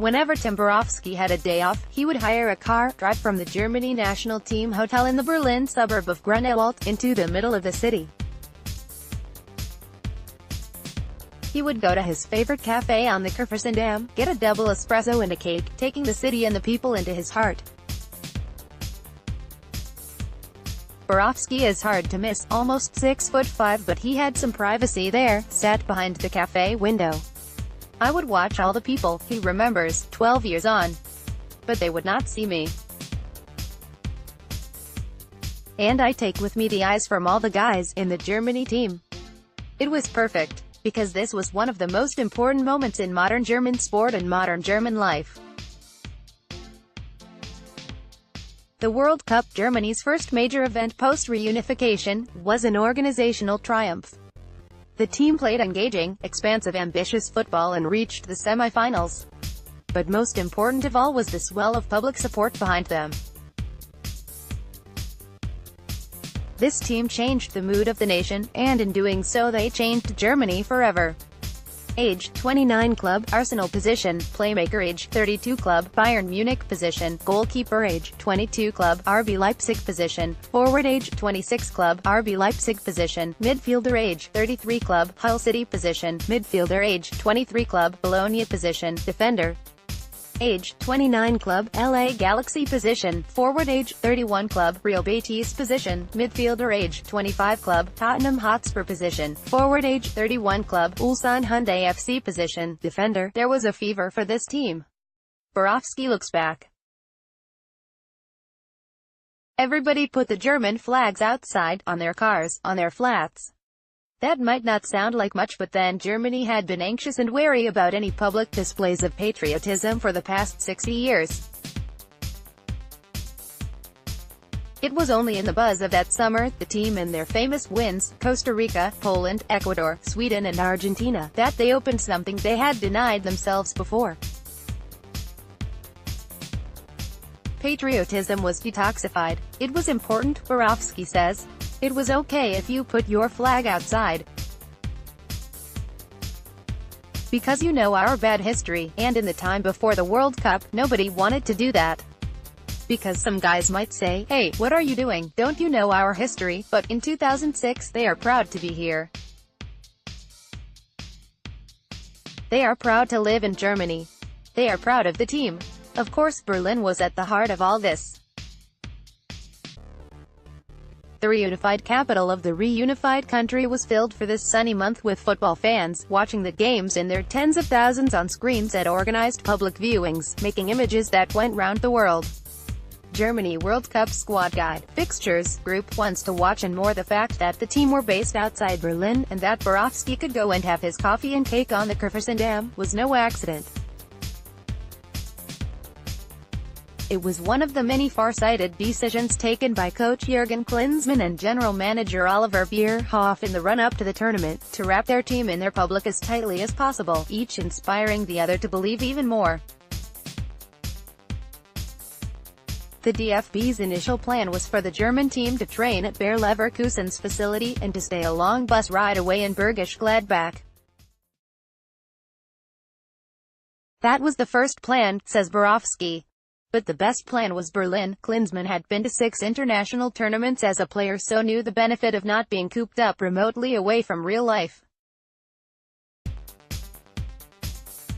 Whenever Tim Borowski had a day off, he would hire a car, drive from the Germany national team hotel in the Berlin suburb of Grunewald, into the middle of the city. He would go to his favorite café on the Kurfürstendamm, get a double espresso and a cake, taking the city and the people into his heart. Borowski is hard to miss, almost 6'5", but he had some privacy there, sat behind the café window. I would watch all the people, he remembers, 12 years on. But they would not see me. And I take with me the eyes from all the guys in the Germany team. It was perfect, because this was one of the most important moments in modern German sport and modern German life. The World Cup, Germany's first major event post-reunification, was an organizational triumph. The team played engaging, expansive, ambitious football and reached the semi-finals. But most important of all was the swell of public support behind them. This team changed the mood of the nation, and in doing so they changed Germany forever. Age 29 club, Arsenal position, playmaker age 32 club, Bayern Munich position, goalkeeper age 22 club, RB Leipzig position, forward age 26 club, RB Leipzig position, midfielder age 33 club, Hull City position, midfielder age 23 club, Bologna position, defender age 29 club, LA Galaxy position, forward age 31 club, Real Betis position, midfielder age 25 club, Tottenham Hotspur position, forward age 31 club, Ulsan Hyundai FC position, defender. There was a fever for this team. Borowski looks back. Everybody put the German flags outside, on their cars, on their flats. That might not sound like much, but then Germany had been anxious and wary about any public displays of patriotism for the past 60 years. It was only in the buzz of that summer, the team and their famous wins, Costa Rica, Poland, Ecuador, Sweden and Argentina, that they opened something they had denied themselves before. Patriotism was detoxified. It was important, Borowski says. It was okay if you put your flag outside. Because you know our bad history, and in the time before the World Cup, nobody wanted to do that. Because some guys might say, hey, what are you doing? Don't you know our history? But in 2006, they are proud to be here. They are proud to live in Germany. They are proud of the team. Of course, Berlin was at the heart of all this. The reunified capital of the reunified country was filled for this sunny month with football fans, watching the games in their tens of thousands on screens at organized public viewings, making images that went round the world. Germany World Cup squad guide, fixtures, group ones to watch, and more. The fact that the team were based outside Berlin, and that Borowski could go and have his coffee and cake on the Kurfürstendamm, was no accident. It was one of the many far-sighted decisions taken by coach Jürgen Klinsmann and general manager Oliver Bierhoff in the run-up to the tournament, to wrap their team in their public as tightly as possible, each inspiring the other to believe even more. The DFB's initial plan was for the German team to train at Bayer Leverkusen's facility, and to stay a long bus ride away in Bergisch Gladbach. That was the first plan, says Borowski. But the best plan was Berlin. Klinsmann had been to 6 international tournaments as a player, so knew the benefit of not being cooped up remotely away from real life.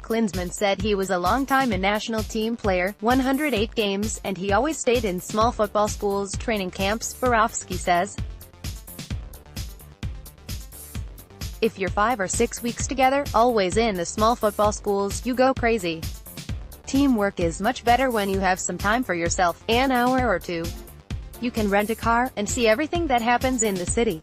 Klinsmann said he was a long-time national team player, 108 games, and he always stayed in small football schools, training camps. Borowski says, if you're 5 or 6 weeks together, always in the small football schools, you go crazy. Teamwork is much better when you have some time for yourself, an hour or two. You can rent a car, and see everything that happens in the city.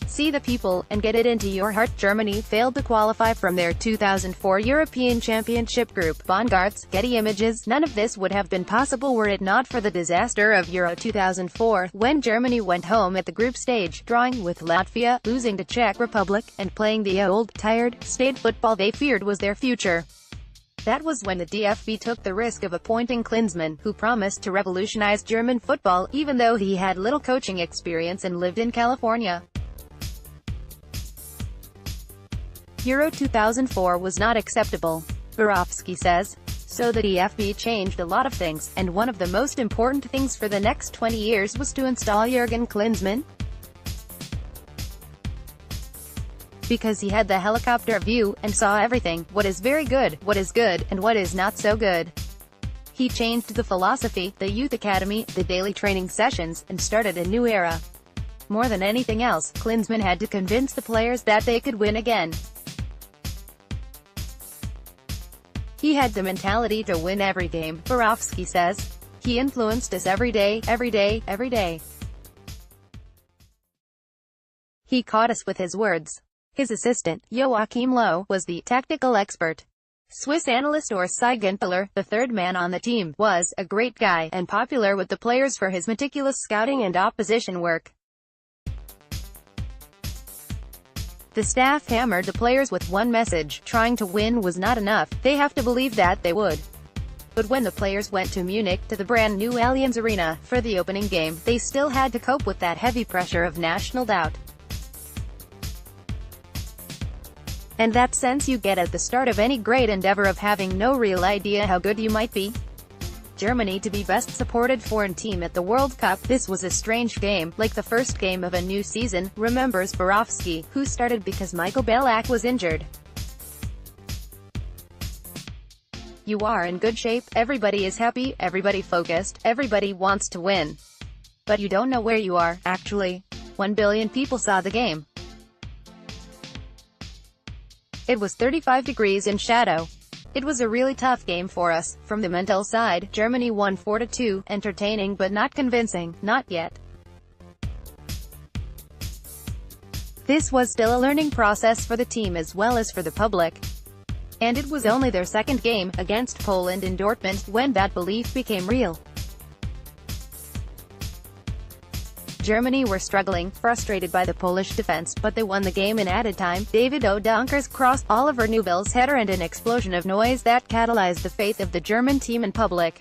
See the people, and get it into your heart. Germany failed to qualify from their 2004 European Championship group. Bongarts, Getty Images. None of this would have been possible were it not for the disaster of Euro 2004, when Germany went home at the group stage, drawing with Latvia, losing to Czech Republic, and playing the old, tired, staid football they feared was their future. That was when the DFB took the risk of appointing Klinsmann, who promised to revolutionize German football, even though he had little coaching experience and lived in California. Euro 2004 was not acceptable, Borowski says. So the DFB changed a lot of things, and one of the most important things for the next 20 years was to install Jurgen Klinsmann, because he had the helicopter view, and saw everything, what is very good, what is good, and what is not so good. He changed the philosophy, the youth academy, the daily training sessions, and started a new era. More than anything else, Klinsmann had to convince the players that they could win again. He had the mentality to win every game, Borowski says. He influenced us every day, every day, every day. He caught us with his words. His assistant, Joachim Low, was the tactical expert. Swiss analyst Urs Siegenthaler, the third man on the team, was a great guy, and popular with the players for his meticulous scouting and opposition work. The staff hammered the players with one message: trying to win was not enough, they have to believe that they would. But when the players went to Munich, to the brand new Allianz Arena, for the opening game, they still had to cope with that heavy pressure of national doubt. And that sense you get at the start of any great endeavor of having no real idea how good you might be. Germany to be best supported foreign team at the World Cup. This was a strange game, like the first game of a new season, remembers Borowski, who started because Michael Ballack was injured. You are in good shape, everybody is happy, everybody focused, everybody wants to win. But you don't know where you are, actually. 1 billion people saw the game. It was 35 degrees in shadow. It was a really tough game for us. From the mental side, Germany won 4-2, entertaining but not convincing, not yet. This was still a learning process for the team as well as for the public. And it was only their second game, against Poland in Dortmund, when that belief became real. Germany were struggling, frustrated by the Polish defense, but they won the game in added time. David O'Donker's cross, Oliver Neubel's header, and an explosion of noise that catalyzed the faith of the German team and public.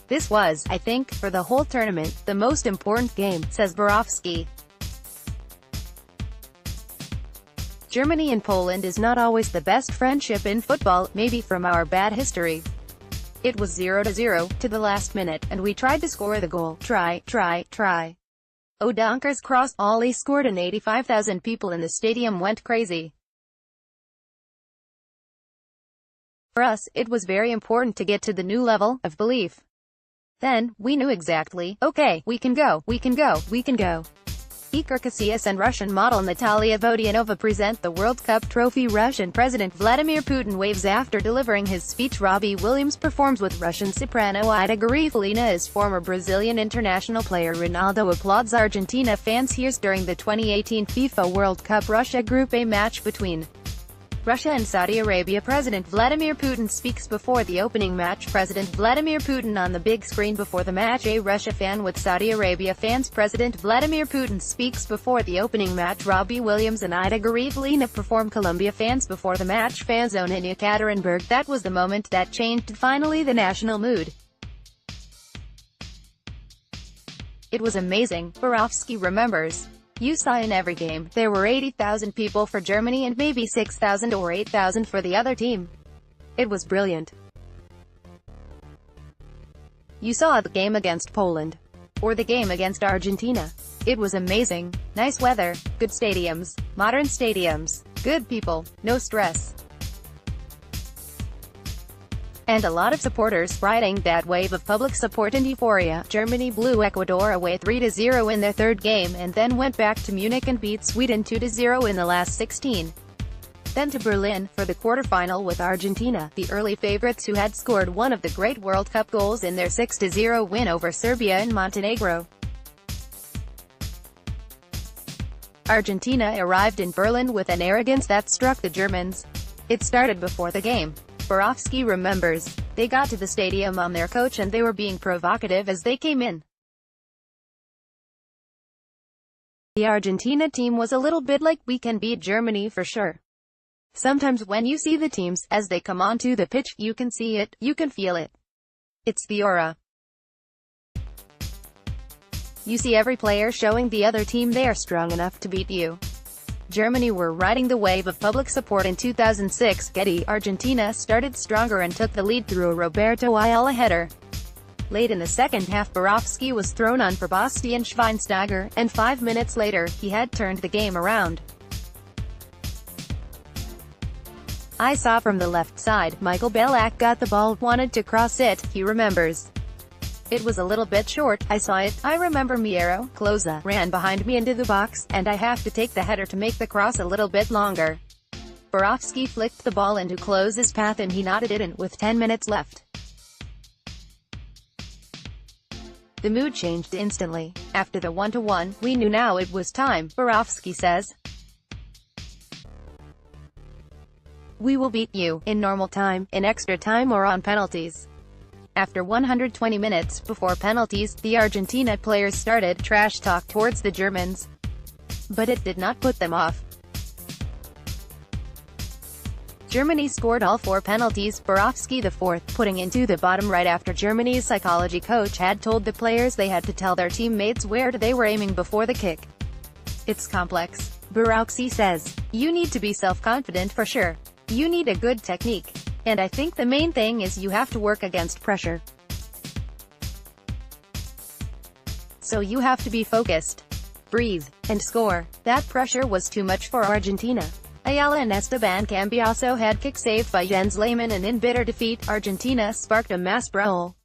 This was, I think, for the whole tournament, the most important game, says Borowski. Germany and Poland is not always the best friendship in football, maybe from our bad history. It was 0-0, to the last minute, and we tried to score the goal. Try. O'Donker's cross, Ollie scored and 85,000 people in the stadium went crazy. For us, it was very important to get to the new level of belief. Then, we knew exactly, okay, we can go. Iker Casillas and Russian model Natalia Vodianova present the World Cup trophy. Russian President Vladimir Putin waves after delivering his speech. Robbie Williams performs with Russian soprano Ida Garifalina as former Brazilian international player Ronaldo applauds. Argentina fans hears during the 2018 FIFA World Cup Russia Group A match between Russia and Saudi Arabia. President Vladimir Putin speaks before the opening match. President Vladimir Putin on the big screen before the match. A Russia fan with Saudi Arabia fans. President Vladimir Putin speaks before the opening match. Robbie Williams and Ida Garifalina perform. Colombia fans before the match. Fan zone in Yekaterinburg. That was the moment that changed finally the national mood. It was amazing, Borowski remembers. You saw in every game, there were 80,000 people for Germany and maybe 6,000 or 8,000 for the other team. It was brilliant. You saw the game against Poland. Or the game against Argentina. It was amazing. Nice weather, good stadiums, modern stadiums, good people, no stress. And a lot of supporters, riding that wave of public support and euphoria. Germany blew Ecuador away 3-0 in their third game, and then went back to Munich and beat Sweden 2-0 in the last 16. Then to Berlin, for the quarterfinal with Argentina, the early favorites who had scored one of the great World Cup goals in their 6-0 win over Serbia and Montenegro. Argentina arrived in Berlin with an arrogance that struck the Germans. It started before the game. Borowski remembers. They got to the stadium on their coach and they were being provocative as they came in. The Argentina team was a little bit like, we can beat Germany for sure. Sometimes when you see the teams, as they come onto the pitch, you can see it, you can feel it. It's the aura. You see every player showing the other team they are strong enough to beat you. Germany were riding the wave of public support in 2006. Getty, Argentina started stronger and took the lead through a Roberto Ayala header. Late in the second half, Borowski was thrown on for Bastian Schweinsteiger, and 5 minutes later, he had turned the game around. "I saw from the left side, Michael Ballack got the ball, wanted to cross it," he remembers. "It was a little bit short, I saw it, I remember Miero, Klose, ran behind me into the box, and I have to take the header to make the cross a little bit longer." Borowski flicked the ball into Klose's path and he knotted it in, with 10 minutes left. The mood changed instantly. "After the 1-1, we knew now it was time," Borowski says. "We will beat you, in normal time, in extra time or on penalties." After 120 minutes, before penalties, the Argentina players started trash talk towards the Germans. But it did not put them off. Germany scored all 4 penalties, Borowski the 4th, putting into the bottom right after Germany's psychology coach had told the players they had to tell their teammates where they were aiming before the kick. "It's complex," Borowski says. "You need to be self-confident for sure. You need a good technique. And I think the main thing is you have to work against pressure. So you have to be focused, breathe, and score." That pressure was too much for Argentina. Ayala and Esteban Cambiaso had kick saved by Jens Lehmann, and in bitter defeat, Argentina sparked a mass brawl.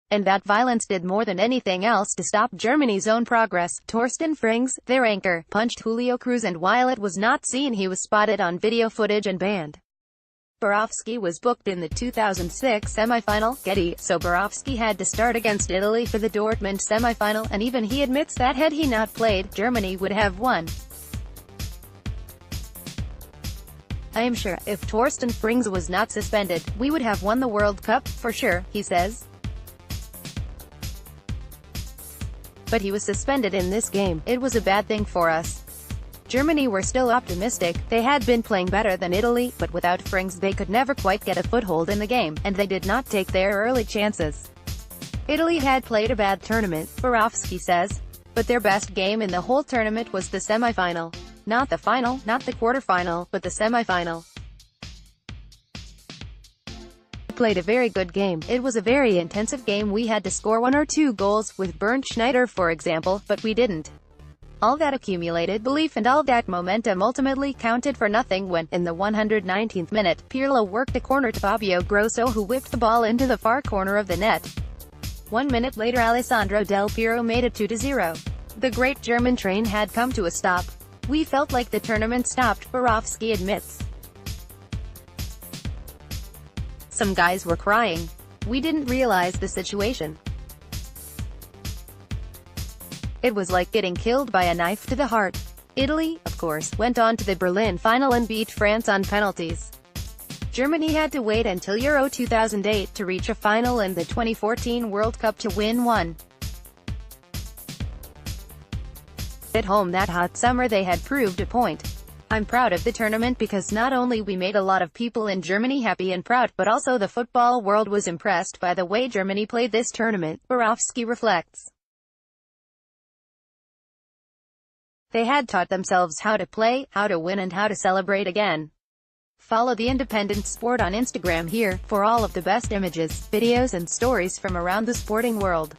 And that violence did more than anything else to stop Germany's own progress. Torsten Frings, their anchor, punched Julio Cruz, and while it was not seen, he was spotted on video footage and banned. Borowski was booked in the 2006 semi-final, Getty, so Borowski had to start against Italy for the Dortmund semi-final, and even he admits that had he not played, Germany would have won. "I am sure, if Torsten Frings was not suspended, we would have won the World Cup, for sure," he says. "But he was suspended in this game. It was a bad thing for us." Germany were still optimistic. They had been playing better than Italy, but without Frings they could never quite get a foothold in the game, and they did not take their early chances. Italy had played a bad tournament, Borowski says, but their best game in the whole tournament was the semi-final. Not the final, not the quarter-final, but the semi-final. Played a very good game. It was a very intensive game. We had to score 1 or 2 goals, with Bernd Schneider for example, but we didn't. All that accumulated belief and all that momentum ultimately counted for nothing when, in the 119th minute, Pirlo worked a corner to Fabio Grosso, who whipped the ball into the far corner of the net. 1 minute later, Alessandro Del Piero made it 2-0. The great German train had come to a stop. "We felt like the tournament stopped," Borowski admits. "Some guys were crying. We didn't realize the situation. It was like getting killed by a knife to the heart." Italy, of course, went on to the Berlin final and beat France on penalties. Germany had to wait until Euro 2008 to reach a final in the 2014 World Cup to win one. At home that hot summer they had proved a point. "I'm proud of the tournament because not only we made a lot of people in Germany happy and proud, but also the football world was impressed by the way Germany played this tournament," Borowski reflects. "They had taught themselves how to play, how to win, and how to celebrate again." Follow The Independent Sport on Instagram here, for all of the best images, videos and stories from around the sporting world.